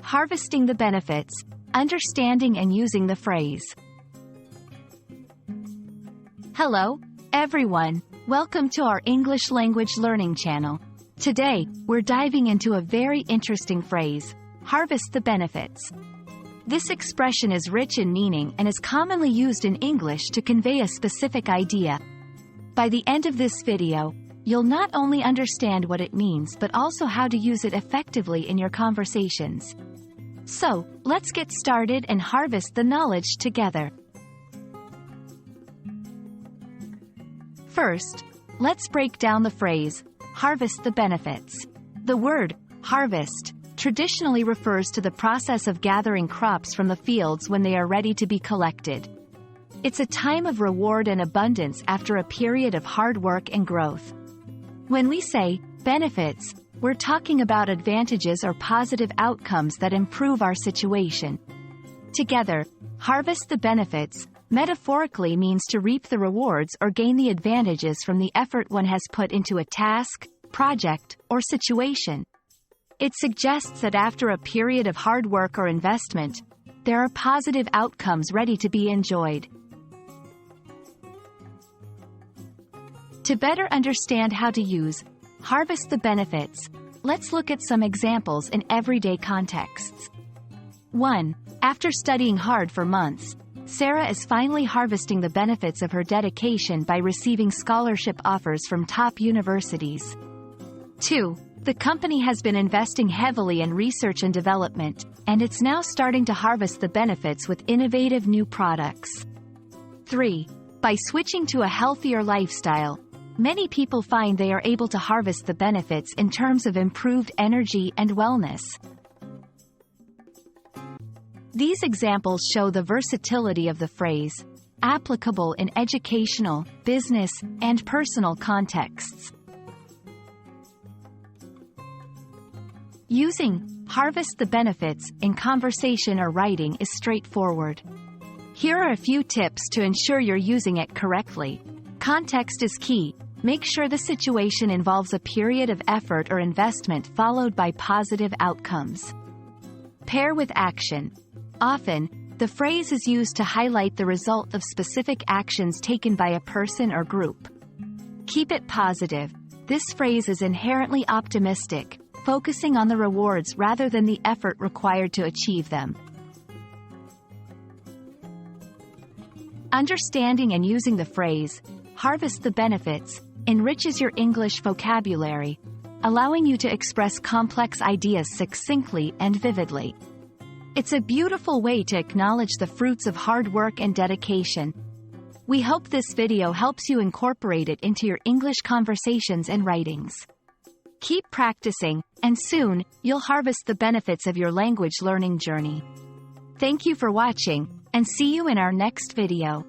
Harvesting the benefits, understanding and using the phrase. Hello, everyone. Welcome to our English language learning channel. Today, we're diving into a very interesting phrase, harvest the benefits. This expression is rich in meaning and is commonly used in English to convey a specific idea. By the end of this video, you'll not only understand what it means but also how to use it effectively in your conversations. So, let's get started and harvest the knowledge together. First, let's break down the phrase, harvest the benefits. The word, harvest, traditionally refers to the process of gathering crops from the fields when they are ready to be collected. It's a time of reward and abundance after a period of hard work and growth. When we say benefits, we're talking about advantages or positive outcomes that improve our situation. Together, harvest the benefits metaphorically means to reap the rewards or gain the advantages from the effort one has put into a task, project, or situation. It suggests that after a period of hard work or investment, there are positive outcomes ready to be enjoyed. To better understand how to use harvest the benefits, let's look at some examples in everyday contexts. 1. After studying hard for months, Sarah is finally harvesting the benefits of her dedication by receiving scholarship offers from top universities. 2. The company has been investing heavily in research and development, and it's now starting to harvest the benefits with innovative new products. 3. By switching to a healthier lifestyle, many people find they are able to harvest the benefits in terms of improved energy and wellness. These examples show the versatility of the phrase, applicable in educational, business, and personal contexts. Using harvest the benefits in conversation or writing is straightforward. Here are a few tips to ensure you're using it correctly. Context is key. Make sure the situation involves a period of effort or investment followed by positive outcomes. Pair with action. Often, the phrase is used to highlight the result of specific actions taken by a person or group. Keep it positive. This phrase is inherently optimistic, focusing on the rewards rather than the effort required to achieve them. Understanding and using the phrase, harvest the benefits, enriches your English vocabulary, allowing you to express complex ideas succinctly and vividly. It's a beautiful way to acknowledge the fruits of hard work and dedication. We hope this video helps you incorporate it into your English conversations and writings. Keep practicing, and soon, you'll harvest the benefits of your language learning journey. Thank you for watching, and see you in our next video.